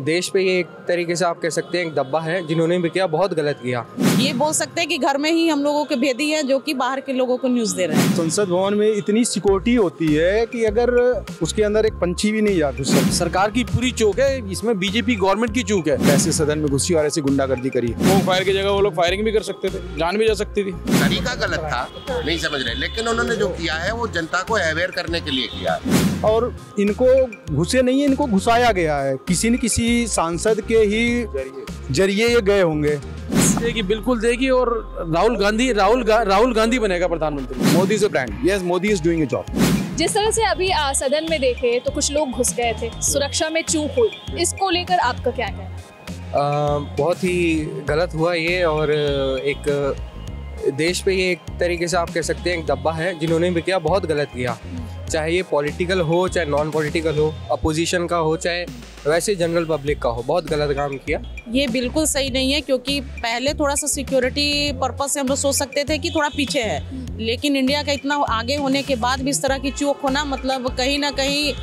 देश पे ये एक तरीके से आप कह सकते हैं एक दब्बा है, जिन्होंने भी किया बहुत गलत किया। ये बोल सकते हैं कि घर में ही हम लोगों के भेदी हैं जो कि बाहर के लोगों को न्यूज़ दे रहे हैं। संसद भवन में इतनी सिक्योरिटी होती है कि अगर उसके अंदर एक पंछी भी नहीं जा सकता। सरकार की पूरी चूक है, इसमें बीजेपी गवर्नमेंट की चूक है। ऐसे सदन में घुसी और ऐसी गुंडागर्दी करी। वो फायर की जगह वो लोग फायरिंग भी कर सकते थे, जान भी जा सकती थी। तरीका गलत था, नहीं समझ रहे, लेकिन उन्होंने जो किया है वो जनता को अवेयर करने के लिए किया है। और इनको घुसे नहीं है, इनको घुसाया गया है। किसी न किसी सांसद के ही जरिए ये गए होंगे। कि बिल्कुल देगी और राहुल गांधी बनेगा प्रधानमंत्री। Modi is a brand. Yes, Modi is doing a job. जिस तरह से अभी सदन में देखे तो कुछ लोग घुस गए थे, सुरक्षा में चूक हुई, इसको लेकर आपका क्या कहना है? बहुत ही गलत हुआ ये, और एक देश पे ये एक तरीके से आप कह सकते हैं एक दब्बा है, जिन्होंने भी किया बहुत गलत किया। चाहे ये पॉलिटिकल हो, चाहे नॉन पॉलिटिकल हो, अपोजिशन का हो, चाहे वैसे जनरल पब्लिक का हो, बहुत गलत काम किया। ये बिल्कुल सही नहीं है, क्योंकि पहले थोड़ा सा सिक्योरिटी पर्पस से हम लोग सोच सकते थे कि थोड़ा पीछे है, लेकिन इंडिया का इतना आगे होने के बाद भी इस तरह की चूक होना, मतलब कहीं ना कहीं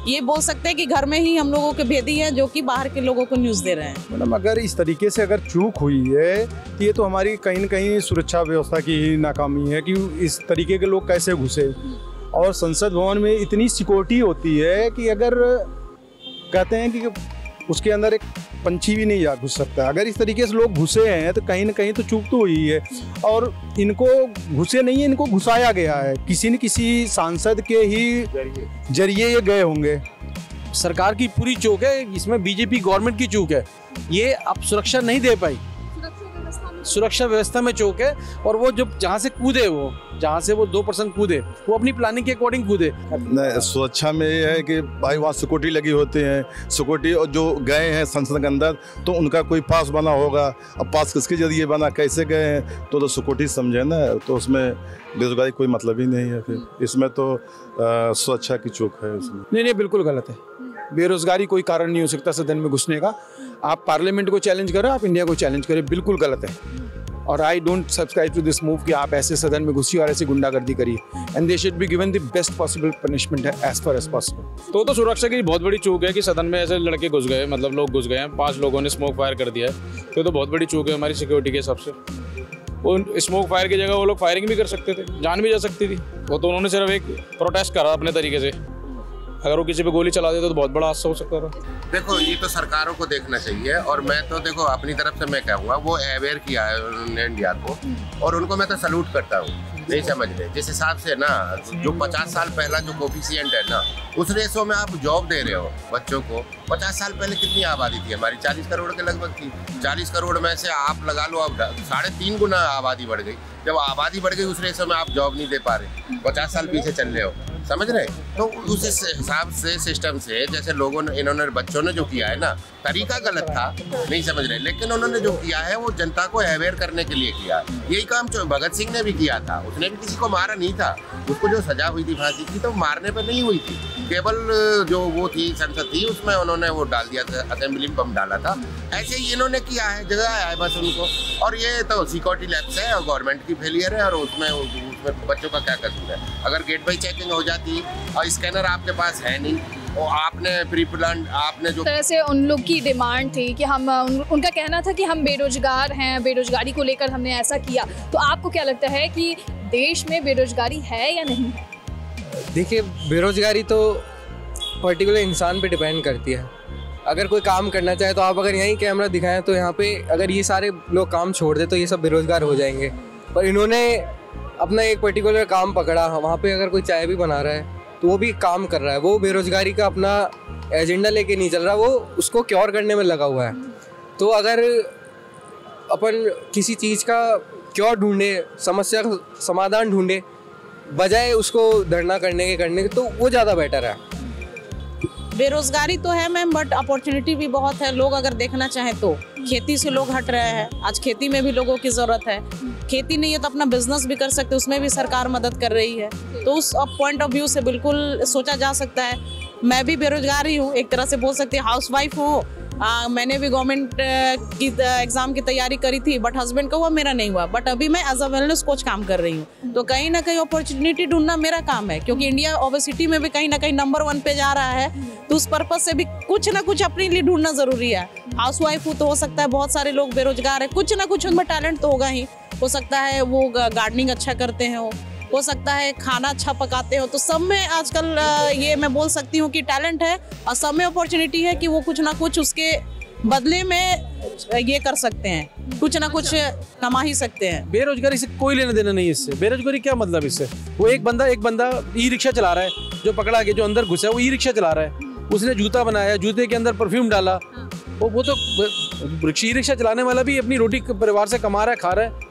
ये बोल सकते हैं कि घर में ही हम लोगों के भेदी हैं जो कि बाहर के लोगों को न्यूज़ दे रहे हैं। मतलब अगर इस तरीके से अगर चूक हुई है तो ये तो हमारी कहीं न कहीं सुरक्षा व्यवस्था की ही नाकामी है कि इस तरीके के लोग कैसे घुसे। और संसद भवन में इतनी सिक्योरिटी होती है कि अगर कहते हैं कि उसके अंदर एक पंछी भी नहीं जा घुस सकता। अगर इस तरीके से लोग घुसे हैं तो कहीं ना कहीं तो चूक तो हुई है। और इनको घुसे नहीं है, इनको घुसाया गया है। किसी न किसी सांसद के ही जरिए ये गए होंगे। सरकार की पूरी चूक है, इसमें बीजेपी गवर्नमेंट की चूक है। ये अब सुरक्षा नहीं दे पाई, सुरक्षा व्यवस्था में चूक है। और वो जो जहाँ से कूदे, वो जहाँ से वो 2% कूदे, वो अपनी प्लानिंग के अकॉर्डिंग कूदे। सुरक्षा में ये है कि भाई वहाँ सिक्योरिटी लगी होती है, सिक्योरिटी, और जो गए हैं संसद के अंदर तो उनका कोई पास बना होगा। अब पास किसके जरिए बना, कैसे गए हैं, तो सिक्योरिटी समझे ना, तो उसमें बेरोजगारी कोई मतलब ही नहीं है। फिर इसमें तो सुरक्षा की चूक है इसमें। नहीं, बिल्कुल गलत है। बेरोजगारी कोई कारण नहीं हो सकता सदन में घुसने का। आप पार्लियामेंट को चैलेंज करें, आप इंडिया को चैलेंज करें, बिल्कुल गलत है। और I don't subscribe to this move कि आप ऐसे सदन में घुसी और ऐसी गुंडागर्दी करिए। And they should be given the best possible punishment है एज फार एज पॉसिबल। तो सुरक्षा की बहुत बड़ी चूक है कि सदन में ऐसे लड़के घुस गए, मतलब लोग घुस गए हैं, 5 लोगों ने स्मोक फायर कर दिया है। तो बहुत बड़ी चूक है हमारी सिक्योरिटी के हिसाब से। वो स्मोक फायर की जगह वो लोग फायरिंग भी कर सकते थे, जान भी जा सकती थी। वो तो उन्होंने सिर्फ एक प्रोटेस्ट करा अपने तरीके से। अगर वो किसी पे गोली चला देता तो बहुत बड़ा हादसा हो सकता था। देखो, ये तो सरकारों को देखना चाहिए, और मैं तो देखो अपनी तरफ से मैं कहूँगा, वो अवेयर किया है उन्होंने इंडिया को, और उनको मैं तो सैल्यूट करता हूँ। नहीं समझ रहे, जिस हिसाब से ना जो 50 साल पहला जो कोफिशिएंट है ना, उस रेशो में आप जॉब दे रहे हो बच्चों को। 50 साल पहले कितनी आबादी थी हमारी? 40 करोड़ के लगभग थी। 40 करोड़ में से आप लगा लो अब 3.5 गुना आबादी बढ़ गई। जब आबादी बढ़ गई उस रेशो में आप जॉब नहीं दे पा रहे, 50 साल पीछे चल रहे हो, समझ रहे? तो उस हिसाब से सिस्टम से जैसे लोगों ने, इन्होंने बच्चों ने जो किया है ना, तरीका गलत था, नहीं समझ रहे, लेकिन उन्होंने जो किया है वो जनता को अवेयर करने के लिए किया। यही काम भगत सिंह ने भी किया था। उसने भी किसी को मारा नहीं था, उसको जो सजा हुई थी फांसी की, तो मारने पर नहीं हुई थी, केवल जो वो थी संसद थी उसमें उन्होंने वो डाल दिया था, असेंबली में बम डाला था। ऐसे ही इन्होंने किया है, जगह है बस उनको। और ये तो सिक्योरिटी लैप्स है और गवर्नमेंट की फेलियर है, और उसमें बच्चों का क्या कसूर है? अगर गेट बाई चेकिंग हो जाती और स्कैनर आपके पास है नहीं, और आपने प्री प्लान, आपने जो तरह से उन लोग की डिमांड थी कि हम उनका कहना था कि हम बेरोजगार हैं, बेरोजगारी को लेकर हमने ऐसा किया। तो आपको क्या लगता है कि देश में बेरोजगारी है या नहीं है? देखिए, बेरोजगारी तो पर्टिकुलर इंसान पे डिपेंड करती है। अगर कोई काम करना चाहे तो आप अगर यहीं कैमरा दिखाएं तो यहाँ पे अगर ये सारे लोग काम छोड़ दे तो ये सब बेरोजगार हो जाएंगे। पर इन्होंने अपना एक पर्टिकुलर काम पकड़ा, वहाँ पे अगर कोई चाय भी बना रहा है तो वो भी काम कर रहा है, वो बेरोजगारी का अपना एजेंडा लेके नहीं चल रहा, वो उसको क्योर करने में लगा हुआ है। तो अगर अपन किसी चीज़ का क्योर ढूंढे, समस्या का समाधान ढूंढे, बजाय उसको धरना करने के तो वो ज़्यादा बेटर है। बेरोजगारी तो है मैम, बट अपॉर्चुनिटी भी बहुत है। लोग अगर देखना चाहें तो खेती से लोग हट रहे हैं। आज खेती में भी लोगों की ज़रूरत है। खेती नहीं है तो अपना बिजनेस भी कर सकते, उसमें भी सरकार मदद कर रही है। तो उस पॉइंट ऑफ व्यू से बिल्कुल सोचा जा सकता है। मैं भी बेरोजगार ही हूँ, एक तरह से बोल सकते हैं, हाउसवाइफ हूँ, मैंने भी गवर्नमेंट की एग्ज़ाम की तैयारी करी थी, बट हस्बैंड का हुआ, मेरा नहीं हुआ। बट अभी मैं एज अ वेलनेस कोच काम कर रही हूँ। तो कहीं ना कहीं अपॉर्चुनिटी ढूंढना मेरा काम है, क्योंकि इंडिया ओबेसिटी में भी कहीं ना कहीं नंबर 1 पे जा रहा है। तो उस पर्पज से भी कुछ ना कुछ अपने लिए ढूंढना ज़रूरी है। हाउसवाइफ तो हो सकता है, बहुत सारे लोग बेरोजगार है, कुछ ना कुछ उनमें टैलेंट तो होगा ही। हो सकता है वो गार्डनिंग अच्छा करते हैं, हो सकता है खाना अच्छा पकाते हो। तो सब में आजकल ये मैं बोल सकती हूँ कि टैलेंट है, और सब में अपॉर्चुनिटी है कि वो कुछ ना कुछ उसके बदले में ये कर सकते हैं, कुछ ना कुछ कमा ही सकते हैं। बेरोजगारी से कोई लेना देना नहीं है इससे। बेरोजगारी क्या मतलब इससे? वो एक बंदा ई रिक्शा चला रहा है, जो पकड़ा के जो अंदर घुसा है वो ई रिक्शा चला रहा है। उसने जूता बनाया, जूते के अंदर परफ्यूम डाला, वो तो ई रिक्शा चलाने वाला भी अपनी रोटी परिवार से कमा रहा है, खा रहा है।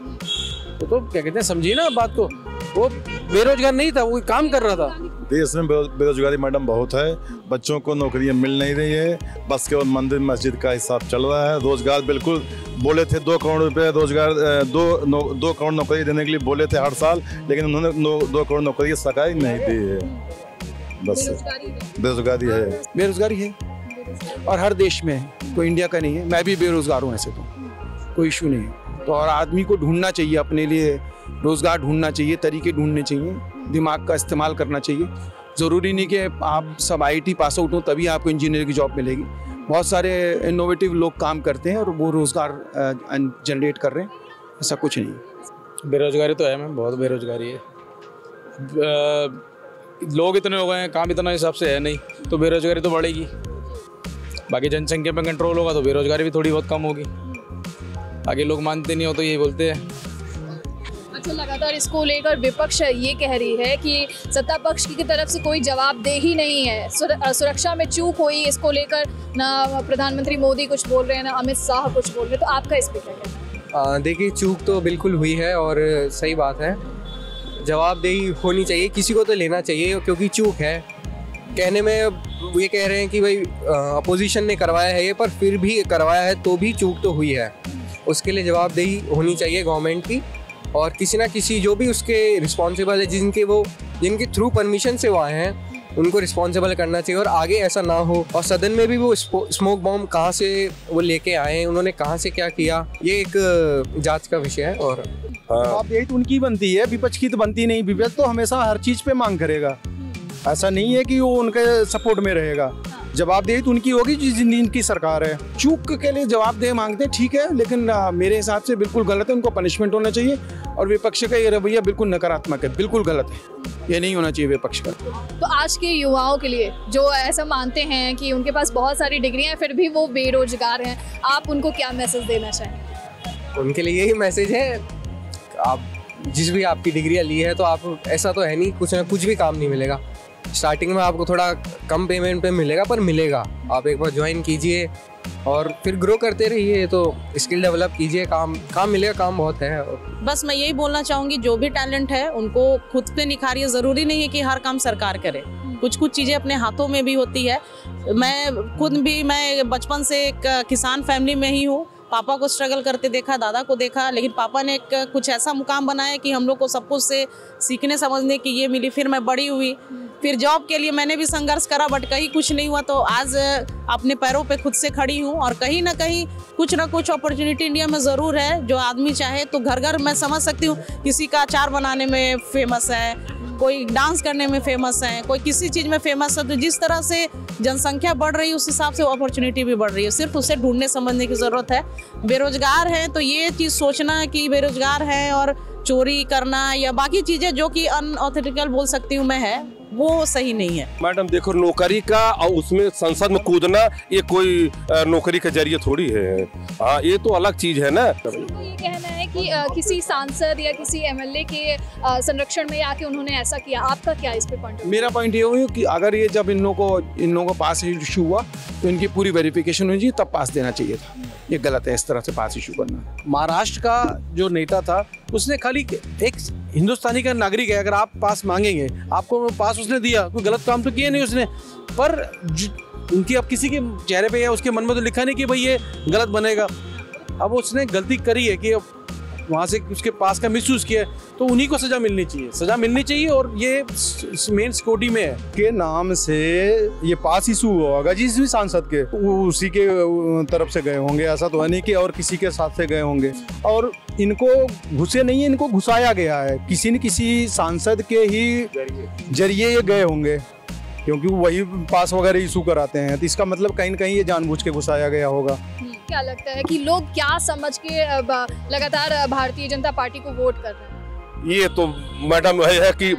तो क्या कहते हैं, समझिए ना बात को। वो बेरोजगार नहीं था, वो काम कर रहा था। देश में बेरोजगारी मैडम बहुत है, बच्चों को नौकरियां मिल नहीं रही है, बस केवल मंदिर मस्जिद का हिसाब चल रहा है। रोजगार बिल्कुल बोले थे 2 करोड़ रुपए रोजगार 2 करोड़ नौकरी देने के लिए बोले थे हर साल, लेकिन उन्होंने 2 करोड़ नौकरी सरकार नहीं दी है। बस बेरोजगारी है और हर देश में है, कोई इंडिया का नहीं है। मैं भी बेरोजगार हूँ, ऐसे तो कोई इशू नहीं है। तो और आदमी को ढूंढना चाहिए, अपने लिए रोजगार ढूंढना चाहिए, तरीके ढूंढने चाहिए, दिमाग का इस्तेमाल करना चाहिए। ज़रूरी नहीं कि आप सब IIT पास आउट हो तभी आपको इंजीनियर की जॉब मिलेगी। बहुत सारे इनोवेटिव लोग काम करते हैं और वो रोज़गार जनरेट कर रहे हैं, ऐसा कुछ नहीं। बेरोजगारी तो है मैम, बहुत बेरोजगारी है। लोग इतने हो गए हैं, काम इतना हिसाब से है नहीं, तो बेरोजगारी तो बढ़ेगी। बाकी जनसंख्या पे कंट्रोल होगा तो बेरोजगारी भी थोड़ी बहुत कम होगी। आगे लोग मानते नहीं हो तो यही बोलते हैं। अच्छा, लगातार इसको लेकर विपक्ष ये कह रही है कि सत्ता पक्ष की तरफ से कोई जवाबदेही नहीं है, सुरक्षा में चूक हुई, इसको लेकर ना प्रधानमंत्री मोदी कुछ बोल रहे हैं ना अमित शाह कुछ बोल रहे हैं। तो आपका इस पर क्या कहना है? देखिए, चूक तो बिल्कुल हुई है और सही बात है। जवाबदेही होनी चाहिए, किसी को तो लेना चाहिए, क्योंकि चूक है। कहने में ये कह रहे हैं कि भाई अपोजिशन ने करवाया है ये, पर फिर भी करवाया है तो भी चूक तो हुई है। उसके लिए जवाबदेही होनी चाहिए गवर्नमेंट की, और किसी ना किसी जो भी उसके रिस्पॉन्सिबल है, जिनके थ्रू परमिशन से वो आए हैं, उनको रिस्पॉन्सिबल करना चाहिए। और आगे ऐसा ना हो। और सदन में भी वो स्मोक बॉम्ब कहाँ से वो लेके आए, उन्होंने कहाँ से क्या किया, ये एक जांच का विषय है। और जवाबदेही तो उनकी बनती है, विपक्ष की तो बनती नहीं। विपक्ष तो हमेशा हर चीज़ पे मांग करेगा, ऐसा नहीं है कि वो उनके सपोर्ट में रहेगा। जवाबदेही तो उनकी होगी जिनकी सरकार है। चूक के लिए जवाबदेही मांगते हैं, ठीक है, लेकिन मेरे हिसाब से बिल्कुल गलत है, उनको पनिशमेंट होना चाहिए। और विपक्ष का ये रवैया बिल्कुल नकारात्मक है, बिल्कुल गलत है, ये नहीं होना चाहिए विपक्ष का। तो आज के युवाओं के लिए जो ऐसा मानते हैं कि उनके पास बहुत सारी डिग्रियां हैं फिर भी वो बेरोजगार हैं, आप उनको क्या मैसेज देना चाहेंगे? उनके लिए यही मैसेज है, आप जिस भी आपकी डिग्रियाँ ली है, तो आप ऐसा तो है नहीं कुछ ना कुछ भी काम नहीं मिलेगा। स्टार्टिंग में आपको थोड़ा कम पेमेंट पे मिलेगा, पर मिलेगा। आप एक बार ज्वाइन कीजिए और फिर ग्रो करते रहिए, तो स्किल डेवलप कीजिए, काम मिलेगा, काम बहुत है। बस मैं यही बोलना चाहूँगी, जो भी टैलेंट है उनको खुद पे निखारिए। ज़रूरी नहीं है कि हर काम सरकार करे, कुछ चीज़ें अपने हाथों में भी होती है। मैं बचपन से एक किसान फैमिली में ही हूँ। पापा को स्ट्रगल करते देखा, दादा को देखा, लेकिन पापा ने कुछ ऐसा मुकाम बनाया कि हम लोग को सब कुछ से सीखने समझने की ये मिली। फिर मैं बड़ी हुई, फिर जॉब के लिए मैंने भी संघर्ष करा, बट कहीं कुछ नहीं हुआ। तो आज अपने पैरों पे खुद से खड़ी हूँ, और कहीं ना कहीं कुछ ना कुछ अपॉर्चुनिटी इंडिया में ज़रूर है। जो आदमी चाहे तो घर घर मैं समझ सकती हूँ, किसी का अचार बनाने में फेमस है, कोई डांस करने में फेमस है, कोई किसी चीज़ में फेमस है। तो जिस तरह से जनसंख्या बढ़ रही है उस हिसाब से अपॉर्चुनिटी भी बढ़ रही है, सिर्फ उसे ढूंढने समझने की ज़रूरत है। बेरोजगार है तो ये चीज़ सोचना कि बेरोजगार है और चोरी करना या बाकी चीज़ें जो कि अनऑथेंटिकल बोल सकती हूँ मैं है, वो सही नहीं है। मैडम देखो, नौकरी का और उसमें संसद में कूदना ये कोई नौकरी का जरिए थोड़ी है। हाँ, ये तो अलग चीज है ना। तो ये कहना है कि किसी सांसद या किसी MLA के संरक्षण में आके उन्होंने ऐसा किया, आपका क्या इस पे पॉइंट? मेरा पॉइंट ये हुई कि अगर ये जब इन लोगों को पास इशू हुआ तो इनकी पूरी वेरिफिकेशन होनी चाहिए, तब पास देना चाहिए था। ये गलत है इस तरह से पास इशू करना। महाराष्ट्र का जो नेता था उसने खाली एक हिंदुस्तानी का नागरिक है, अगर आप पास मांगेंगे, आपको पास उसने दिया, कोई गलत काम तो किया नहीं उसने, पर उनकी अब किसी के चेहरे पे या उसके मन में तो लिखा नहीं कि भाई ये गलत बनेगा। अब उसने गलती करी है कि वहाँ से उसके पास का मिसयूज किया है, तो उन्हीं को सजा मिलनी चाहिए और ये मेन सिक्योरिटी में है के नाम से ये पास इशू हुआ होगा जिस भी सांसद के, उसी के तरफ से गए होंगे, ऐसा तो है नहीं कि और किसी के साथ से गए होंगे। और इनको घुसे नहीं है, इनको घुसाया गया है, किसी न किसी सांसद के ही जरिए ये गए होंगे, क्योंकि वही पास वगैरह इशू कराते हैं। तो इसका मतलब कहीं न कहीं ये जानबूझ के घुसाया गया होगा। क्या लगता है कि लोग क्या समझ के लगातार भारतीय जनता पार्टी को वोट कर रहे हैं? ये तो मैडम है कि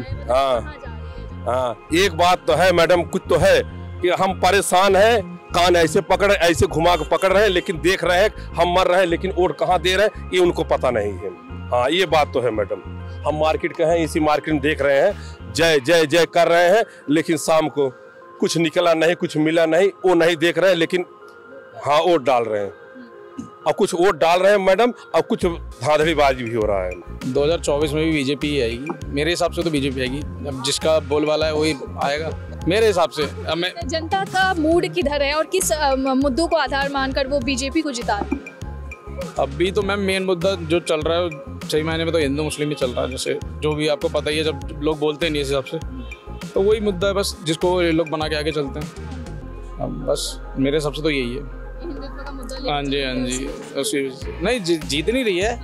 हाँ एक बात तो है मैडम, कुछ तो है कि हम परेशान हैं, कान ऐसे घुमा के पकड़ रहे हैं, लेकिन देख रहे हैं हम मर रहे हैं, लेकिन वोट कहाँ दे रहे हैं ये उनको पता नहीं है। हाँ ये बात तो है मैडम। हम मार्केट के हैं, इसी मार्केट में देख रहे हैं, जय जय जय कर रहे हैं, लेकिन शाम को कुछ निकला नहीं, कुछ मिला नहीं, वो नहीं देख रहे हैं, लेकिन हाँ वोट डाल रहे हैं। अब कुछ वोट डाल रहे हैं मैडम, अब कुछ धांधलीबाजी भी हो रहा है। 2024 में भी बीजेपी ही आएगी मेरे हिसाब से, तो बीजेपी आएगी। अब जिसका बोलबाला है वही आएगा मेरे हिसाब से। अब मैं जनता का मूड किधर है और किस मुद्दों को आधार मानकर वो बीजेपी को जिता रहे? अभी तो मैम मेन मुद्दा जो चल रहा है सही मायने में तो हिंदू मुस्लिम ही चल रहा है, जैसे जो भी आपको पता ही है, जब लोग बोलते हैं नहीं इस हिसाब से, तो वही मुद्दा है बस, जिसको ये लोग बना के आगे चलते हैं। अब बस मेरे हिसाब से तो यही है। हाँ जी नहीं जीत नहीं रही है,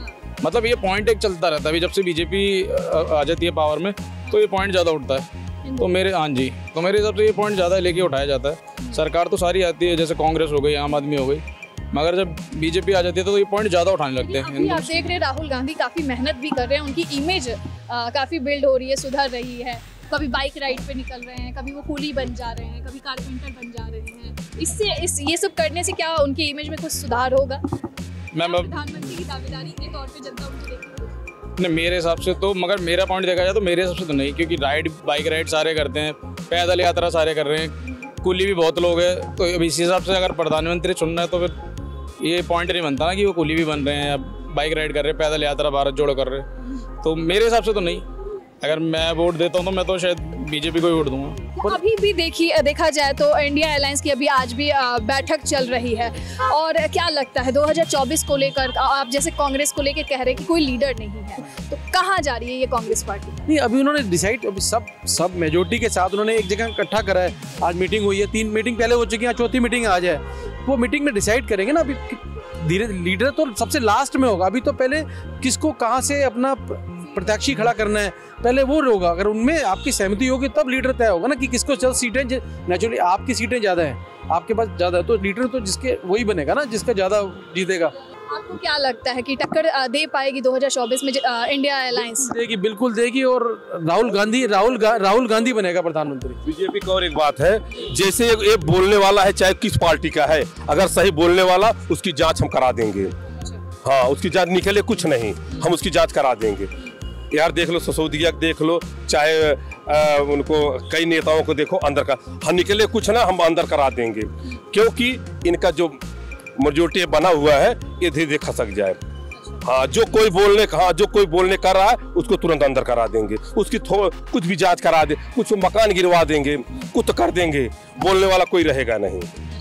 मतलब ये पॉइंट एक चलता रहता है। अभी जब से बीजेपी आ जाती है पावर में तो ये पॉइंट ज़्यादा उठता है, तो मेरे हिसाब से ये पॉइंट ज़्यादा लेके उठाया जाता है। सरकार तो सारी आती है, जैसे कांग्रेस हो गई, आम आदमी हो गई, मगर जब बीजेपी आ जाती है तो ये पॉइंट ज़्यादा उठाने लगते हैं। आप देख रहे हैं राहुल गांधी काफ़ी मेहनत भी कर रहे हैं, उनकी इमेज काफ़ी बिल्ड हो रही है, सुधर रही है। कभी बाइक राइड पे निकल रहे हैं, कभी वो कूली बन जा रहे हैं, कभी कारपेंटर बन जा रहे हैं। ये सब करने से क्या उनकी इमेज में कुछ सुधार होगा? प्रधानमंत्री की दावेदारी के तौर पे जनता उनको देखेगी? नहीं मेरे हिसाब से तो, मगर मेरा पॉइंट देखा जाए तो मेरे हिसाब से तो नहीं, क्योंकि बाइक राइड सारे करते हैं, पैदल यात्रा सारे कर रहे हैं, कुली भी बहुत लोग हैं। तो अब इसी हिसाब से अगर प्रधानमंत्री चुनना है तो फिर ये पॉइंट नहीं बनता ना कि वो कुली भी बन रहे हैं या बाइक राइड कर रहे हैं, पैदल यात्रा भारत जोड़ो कर रहे हैं। तो मेरे हिसाब से तो नहीं। अगर मैं वोट देता हूँ तो मैं तो शायद बीजेपी को ही वोट दूंगा। अभी भी देखा जाए तो इंडिया अलायंस की अभी आज भी बैठक चल रही है, और क्या लगता है 2024 को लेकर, आप जैसे कांग्रेस को लेकर कह रहे हैं कि कोई लीडर नहीं है, तो कहाँ जा रही है ये कांग्रेस पार्टी? नहीं अभी उन्होंने डिसाइड, अभी सब मेजोरिटी के साथ उन्होंने एक जगह इकट्ठा करा है। आज मीटिंग हुई है, 3 मीटिंग पहले हो चुकी है, चौथी मीटिंग आज है। वो मीटिंग में डिसाइड करेंगे ना। अभी धीरे लीडर तो सबसे लास्ट में होगा, अभी तो पहले किसको कहाँ से अपना प्रत्याशी खड़ा करना है पहले वो होगा। अगर उनमें आपकी सहमति होगी तब लीडर तय होगा ना, कि किसको चल सीटें, नेचुरली आपकी सीटें ज़्यादा हैं, आपके पास ज़्यादा है, तो लीडर तो जिसके वही बनेगा ना, जिसका ज़्यादा जीतेगा। आपको क्या लगता है कि टक्कर दे पाएगी 2024 में इंडिया अलायंस? देगी, बिल्कुल देगी, और राहुल गांधी बनेगा प्रधानमंत्री। बीजेपी का और एक बात है, जैसे ये बोलने वाला है चाहे किस पार्टी का है, अगर सही बोलने वाला उसकी जांच हम करा देंगे। हाँ उसकी जांच निकले कुछ नहीं, हम उसकी जांच करा देंगे। यार देख लो सिसोदिया देख लो, चाहे उनको कई नेताओं को देखो, अंदर का हम निकले कुछ ना, हम अंदर करा देंगे, क्योंकि इनका जो मेजोरिटी बना हुआ है ये धीरे धीरे खसक जाए। हाँ जो कोई बोलने कर रहा है उसको तुरंत अंदर करा देंगे, उसकी कुछ भी जांच करा दे, कुछ मकान गिरवा देंगे, कुछ कर देंगे, बोलने वाला कोई रहेगा नहीं।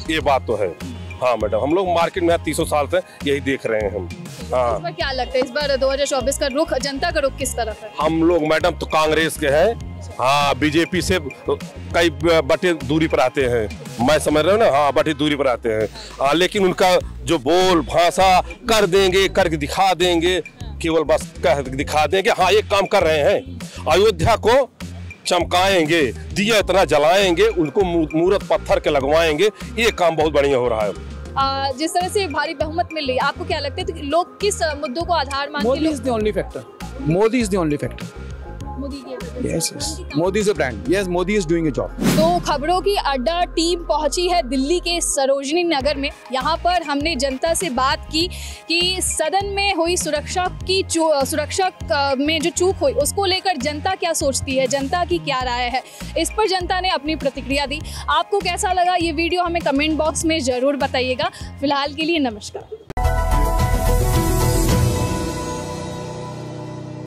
ये बात तो है। हाँ मैडम, हम लोग मार्केट में 300 साल से यही देख रहे हैं हम। हाँ इस बार क्या लगता है, इस बार 2024 का रुख, जनता का रुख किस तरफ है? हम लोग मैडम तो कांग्रेस के हैं। हाँ बीजेपी से कई बटे दूरी पर आते हैं, मैं समझ रहा हूँ ना। हाँ बटे दूरी पर आते हैं। हाँ लेकिन उनका जो बोल भाषा कर देंगे, करके दिखा देंगे, केवल बस कह दिखा देंगे हाँ ये काम कर रहे हैं। अयोध्या को चमकाएंगे, दिया इतना जलाएंगे, उनको मूर्त पत्थर के लगवाएंगे, ये काम बहुत बढ़िया हो रहा है। जिस तरह से भारी बहुमत मिल रही है, आपको क्या लगता है तो लोग किस मुद्दों को आधार मान के? Modi is the only factor. Modi is the only factor. Yes. Modi is a brand. Yes, Modi is doing a job. तो खबरों की अड्डा टीम पहुंची है दिल्ली के सरोजनी नगर में। यहाँ पर हमने जनता से बात की कि सदन में हुई सुरक्षा में जो चूक हुई उसको लेकर जनता क्या सोचती है, जनता की क्या राय है, इस पर जनता ने अपनी प्रतिक्रिया दी। आपको कैसा लगा ये वीडियो हमें कमेंट बॉक्स में ज़रूर बताइएगा। फिलहाल के लिए नमस्कार।